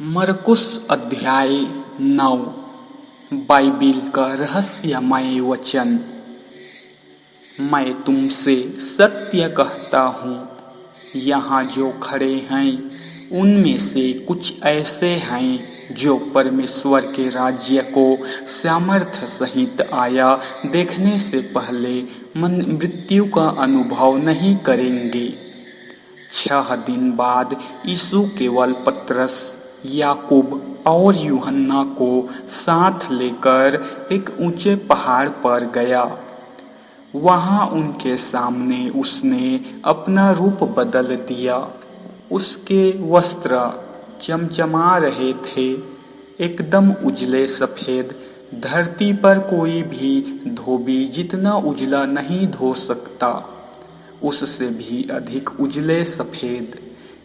मरकुस अध्याय 9। बाइबिल का रहस्यमय वचन। मैं तुमसे सत्य कहता हूँ, यहाँ जो खड़े हैं उनमें से कुछ ऐसे हैं जो परमेश्वर के राज्य को सामर्थ्य सहित आया देखने से पहले मृत्यु का अनुभव नहीं करेंगे। 6 दिन बाद यीशु केवल पतरस, याकूब और यूहन्ना को साथ लेकर एक ऊंचे पहाड़ पर गया। वहां उनके सामने उसने अपना रूप बदल दिया। उसके वस्त्र चमचमा रहे थे, एकदम उजले सफेद। धरती पर कोई भी धोबी जितना उजला नहीं धो सकता, उससे भी अधिक उजले सफेद।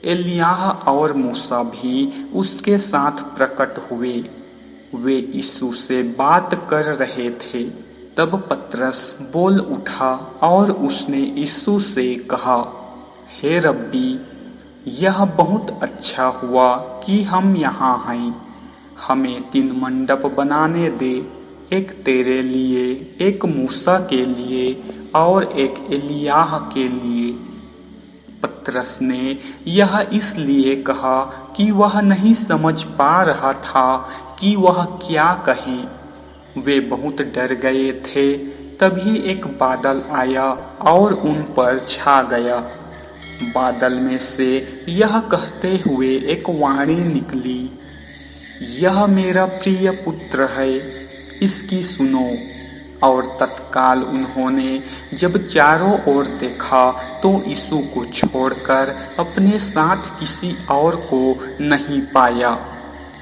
एलियाह और मूसा भी उसके साथ प्रकट हुए। वे यीशु से बात कर रहे थे। तब पतरस बोल उठा और उसने यीशु से कहा, हे रब्बी, यह बहुत अच्छा हुआ कि हम यहाँ हैं। हमें 3 मंडप बनाने दे, एक तेरे लिए, एक मूसा के लिए और एक एलियाह के लिए। पतरस ने यह इसलिए कहा कि वह नहीं समझ पा रहा था कि वह क्या कहे। वे बहुत डर गए थे। तभी एक बादल आया और उन पर छा गया। बादल में से यह कहते हुए एक वाणी निकली, यह मेरा प्रिय पुत्र है, इसकी सुनो। और तत्काल उन्होंने जब चारों ओर देखा तो यीशु को छोड़कर अपने साथ किसी और को नहीं पाया।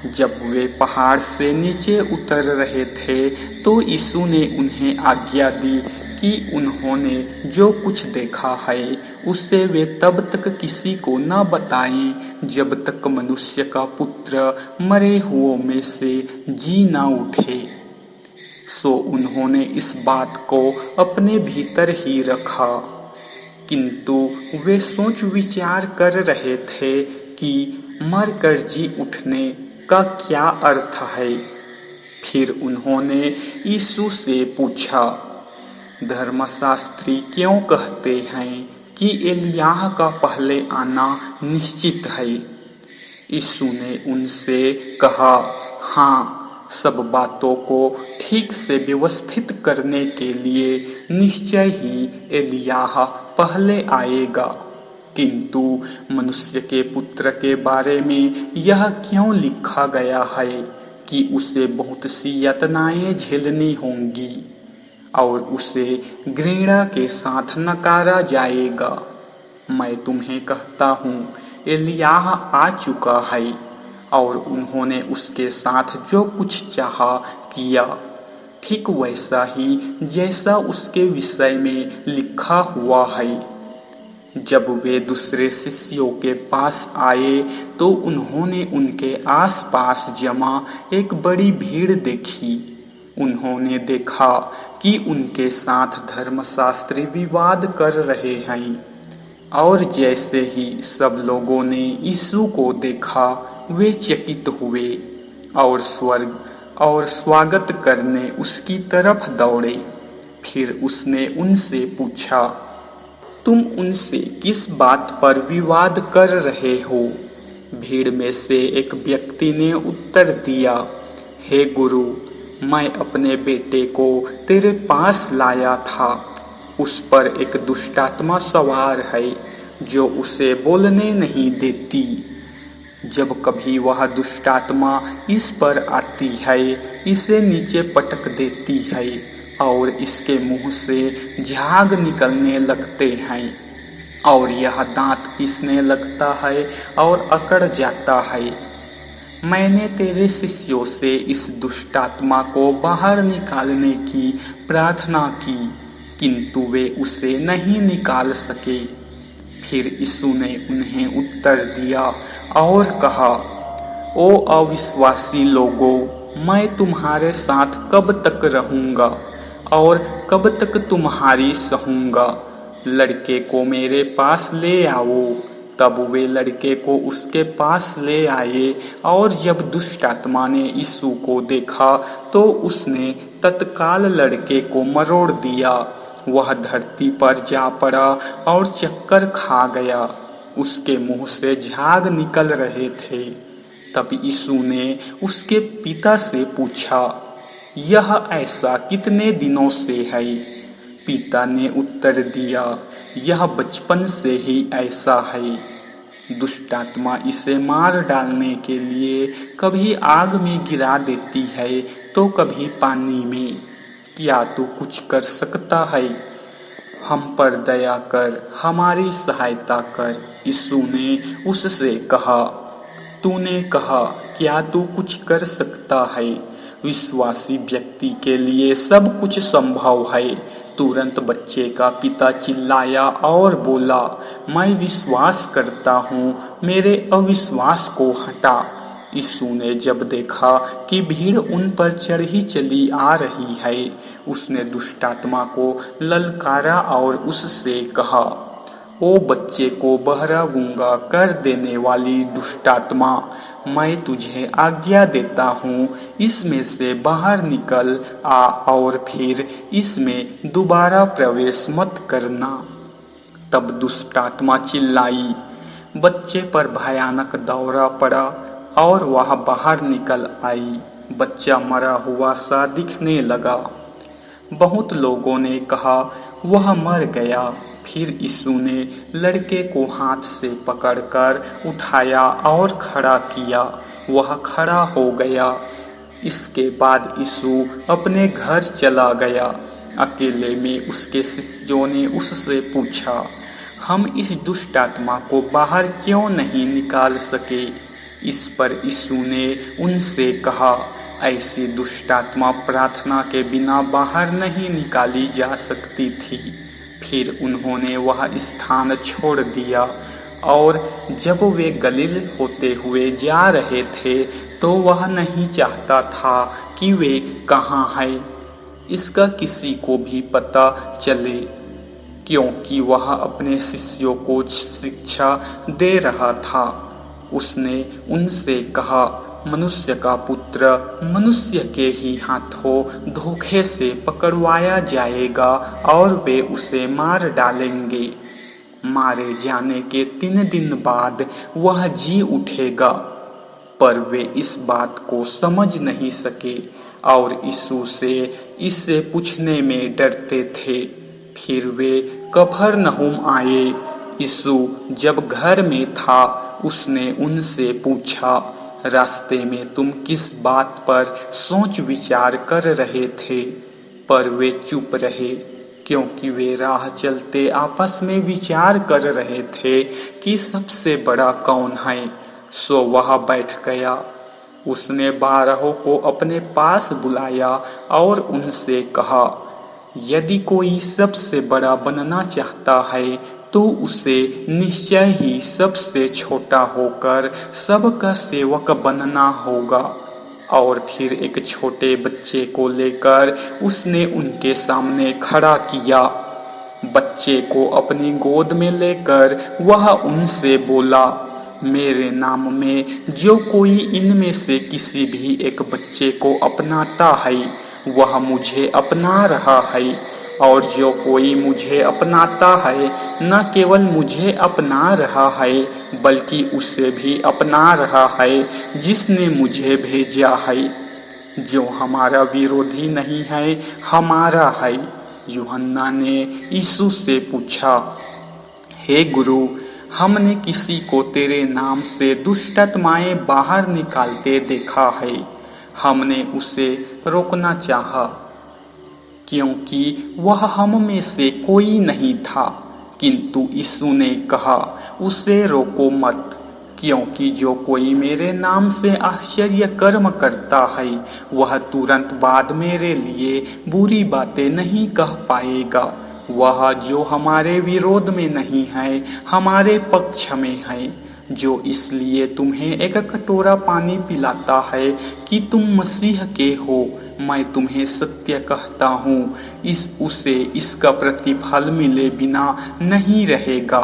जब वे पहाड़ से नीचे उतर रहे थे तो यीशु ने उन्हें आज्ञा दी कि उन्होंने जो कुछ देखा है उससे वे तब तक किसी को न बताएं जब तक मनुष्य का पुत्र मरे हुओं में से जी न उठे। सो उन्होंने इस बात को अपने भीतर ही रखा, किंतु वे सोच विचार कर रहे थे कि मरकर जी उठने का क्या अर्थ है। फिर उन्होंने यीशु से पूछा, धर्मशास्त्री क्यों कहते हैं कि एलियाह का पहले आना निश्चित है? यीशु ने उनसे कहा, हाँ, सब बातों को ठीक से व्यवस्थित करने के लिए निश्चय ही एलियाह पहले आएगा। किंतु मनुष्य के पुत्र के बारे में यह क्यों लिखा गया है कि उसे बहुत सी यातनाएं झेलनी होंगी और उसे घृणा के साथ नकारा जाएगा। मैं तुम्हें कहता हूँ, एलियाह आ चुका है और उन्होंने उसके साथ जो कुछ चाहा किया, ठीक वैसा ही जैसा उसके विषय में लिखा हुआ है। जब वे दूसरे शिष्यों के पास आए तो उन्होंने उनके आसपास जमा एक बड़ी भीड़ देखी। उन्होंने देखा कि उनके साथ धर्मशास्त्री विवाद कर रहे हैं, और जैसे ही सब लोगों ने यीशु को देखा वे चकित हुए और स्वर्ग और स्वागत करने उसकी तरफ दौड़े। फिर उसने उनसे पूछा, तुम उनसे किस बात पर विवाद कर रहे हो? भीड़ में से एक व्यक्ति ने उत्तर दिया, हे गुरु, मैं अपने बेटे को तेरे पास लाया था। उस पर एक दुष्टात्मा सवार है जो उसे बोलने नहीं देती। जब कभी वह दुष्टात्मा इस पर आती है, इसे नीचे पटक देती है और इसके मुंह से झाग निकलने लगते हैं और यह दांत पीसने लगता है और अकड़ जाता है। मैंने तेरे शिष्यों से इस दुष्टात्मा को बाहर निकालने की प्रार्थना की, किंतु वे उसे नहीं निकाल सके। फिर यीशु ने उन्हें उत्तर दिया और कहा, ओ अविश्वासी लोगों, मैं तुम्हारे साथ कब तक रहूंगा और कब तक तुम्हारी सहूंगा? लड़के को मेरे पास ले आओ। तब वे लड़के को उसके पास ले आए और जब दुष्ट आत्मा ने यीशु को देखा तो उसने तत्काल लड़के को मरोड़ दिया। वह धरती पर जा पड़ा और चक्कर खा गया। उसके मुंह से झाग निकल रहे थे। तब यीशु ने उसके पिता से पूछा, यह ऐसा कितने दिनों से है? पिता ने उत्तर दिया, यह बचपन से ही ऐसा है। दुष्ट आत्मा इसे मार डालने के लिए कभी आग में गिरा देती है तो कभी पानी में। क्या तू कुछ कर सकता है? हम पर दया कर, हमारी सहायता कर। यीशु ने उससे कहा, तूने कहा, क्या तू कुछ कर सकता है? विश्वासी व्यक्ति के लिए सब कुछ संभव है। तुरंत बच्चे का पिता चिल्लाया और बोला, मैं विश्वास करता हूँ, मेरे अविश्वास को हटा। यीशु ने जब देखा कि भीड़ उन पर चढ़ी चली आ रही है, उसने दुष्ट आत्मा को ललकारा और उससे कहा, ओ बच्चे को बहरा गूंगा कर देने वाली दुष्ट आत्मा, मैं तुझे आज्ञा देता हूँ, इसमें से बाहर निकल आ और फिर इसमें दोबारा प्रवेश मत करना। तब दुष्ट आत्मा चिल्लाई, बच्चे पर भयानक दौरा पड़ा और वह बाहर निकल आई। बच्चा मरा हुआ सा दिखने लगा। बहुत लोगों ने कहा, वह मर गया। फिर यीशु ने लड़के को हाथ से पकड़कर उठाया और खड़ा किया। वह खड़ा हो गया। इसके बाद यीशु अपने घर चला गया। अकेले में उसके शिष्यों ने उससे पूछा, हम इस दुष्ट आत्मा को बाहर क्यों नहीं निकाल सके? इस पर यीशु ने उनसे कहा, ऐसी दुष्ट आत्मा प्रार्थना के बिना बाहर नहीं निकाली जा सकती थी। फिर उन्होंने वह स्थान छोड़ दिया और जब वे गलील होते हुए जा रहे थे तो वह नहीं चाहता था कि वे कहाँ हैं, इसका किसी को भी पता चले, क्योंकि वह अपने शिष्यों को शिक्षा दे रहा था। उसने उनसे कहा, मनुष्य का पुत्र मनुष्य के ही हाथों धोखे से पकड़वाया जाएगा और वे उसे मार डालेंगे। मारे जाने के 3 दिन बाद वह जी उठेगा। पर वे इस बात को समझ नहीं सके और यीशु से इससे पूछने में डरते थे। फिर वे कफरनहूम आए। यीशु जब घर में था, उसने उनसे पूछा, रास्ते में तुम किस बात पर सोच विचार कर रहे थे? पर वे चुप रहे, क्योंकि वे राह चलते आपस में विचार कर रहे थे कि सबसे बड़ा कौन है। सो वह बैठ गया। उसने 12 को अपने पास बुलाया और उनसे कहा, यदि कोई सबसे बड़ा बनना चाहता है तो उसे निश्चय ही सबसे छोटा होकर सबका सेवक बनना होगा। और फिर एक छोटे बच्चे को लेकर उसने उनके सामने खड़ा किया। बच्चे को अपनी गोद में लेकर वह उनसे बोला, मेरे नाम में जो कोई इनमें से किसी भी एक बच्चे को अपनाता है वह मुझे अपना रहा है, और जो कोई मुझे अपनाता है न केवल मुझे अपना रहा है बल्कि उसे भी अपना रहा है जिसने मुझे भेजा है। जो हमारा विरोधी नहीं है हमारा है। यूहन्ना ने यीशु से पूछा, हे गुरु, हमने किसी को तेरे नाम से दुष्ट आत्माएं बाहर निकालते देखा है। हमने उसे रोकना चाहा, क्योंकि वह हम में से कोई नहीं था। किंतु यीशु ने कहा, उसे रोको मत, क्योंकि जो कोई मेरे नाम से आश्चर्य कर्म करता है वह तुरंत बाद मेरे लिए बुरी बातें नहीं कह पाएगा। वह जो हमारे विरोध में नहीं है हमारे पक्ष में है। जो इसलिए तुम्हें एक कटोरा पानी पिलाता है कि तुम मसीह के हो, मैं तुम्हें सत्य कहता हूँ, उसे इसका प्रतिफल मिले बिना नहीं रहेगा।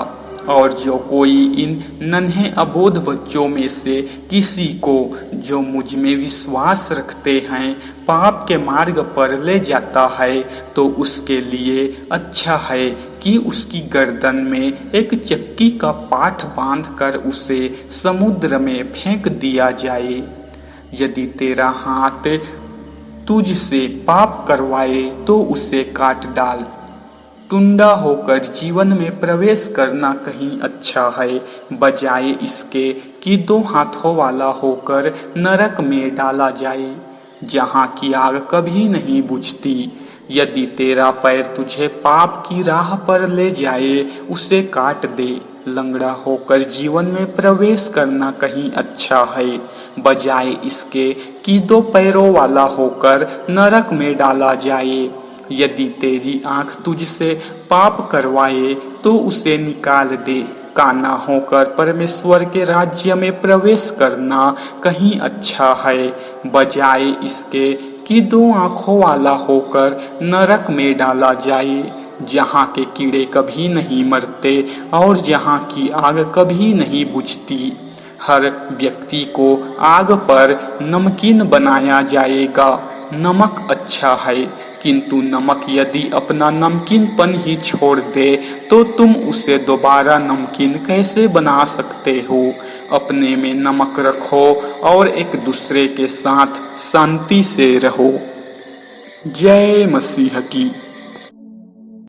और जो कोई इन नन्हे अबोध बच्चों में से किसी को, जो मुझ में विश्वास रखते हैं, पाप के मार्ग पर ले जाता है, तो उसके लिए अच्छा है कि उसकी गर्दन में एक चक्की का पाठ बांधकर उसे समुद्र में फेंक दिया जाए। यदि तेरा हाथ तुझसे पाप करवाए तो उसे काट डाल। टुंडा होकर जीवन में प्रवेश करना कहीं अच्छा है, बजाय इसके कि दो हाथों वाला होकर नरक में डाला जाए, जहाँ की आग कभी नहीं बुझती। यदि तेरा पैर तुझे पाप की राह पर ले जाए, उसे काट दे। लंगड़ा होकर जीवन में प्रवेश करना कहीं अच्छा है, बजाय इसके कि दो पैरों वाला होकर नरक में डाला जाए। यदि तेरी आंख तुझसे पाप करवाए तो उसे निकाल दे। काना होकर परमेश्वर के राज्य में प्रवेश करना कहीं अच्छा है, बजाय इसके कि दो आंखों वाला होकर नरक में डाला जाए, जहाँ के कीड़े कभी नहीं मरते और जहाँ की आग कभी नहीं बुझती। हर व्यक्ति को आग पर नमकीन बनाया जाएगा। नमक अच्छा है, किंतु नमक यदि अपना नमकीनपन ही छोड़ दे तो तुम उसे दोबारा नमकीन कैसे बना सकते हो। अपने में नमक रखो और एक दूसरे के साथ शांति से रहो। जय मसीह की।